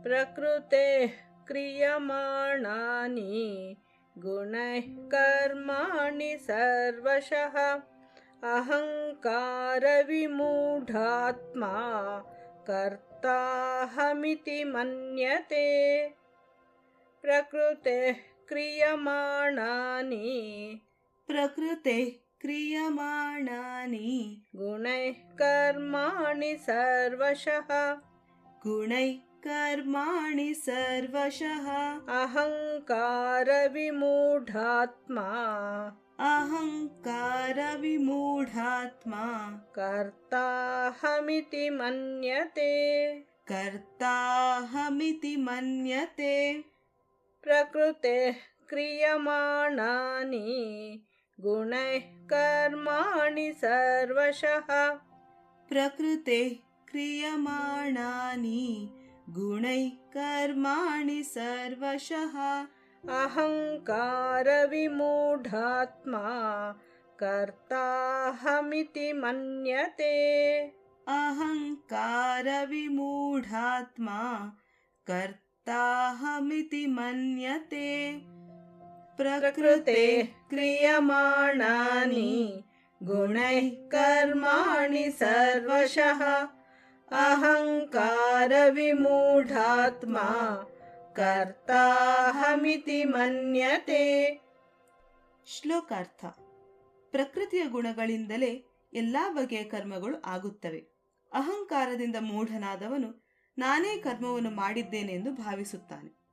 प्रकृतेः क्रियमाणानि गुणैः कर्माणि सर्वशः अहङ्कारविमूढात्मा कर्ताहमिति मन्यते। प्रकृतेः क्रियमाणानि गुणैः कर्माणि सर्वशः अहङ्कारविमूढात्मा कर्ताहमिति मन्यते। प्रकृतेः क्रियमाणानि गुणैः कर्माणि सर्वशः अहङ्कारविमूढात्मा कर्ताहमिति मन्यते। प्रकृतेः क्रियमाणानि गुणैः कर्माणि सर्वशः अहङ्कारविमूढात्मा कर्ताहमिति मन्यते। ಶ್ಲೋಕಾರ್ಥ. ಪ್ರಕೃತಿಯ ಗುಣಗಳಿಂದಲೇ ಎಲ್ಲಾ ಬಗೆಯ ಕರ್ಮಗಳು ಆಗುತ್ತವೆ. ಅಹಂಕಾರದಿಂದ ಮೂಢನಾದವನು ನಾನೇ ಕರ್ಮವನ್ನು ಮಾಡಿದ್ದೇನೆಂದು ಭಾವಿಸುತ್ತಾನೆ.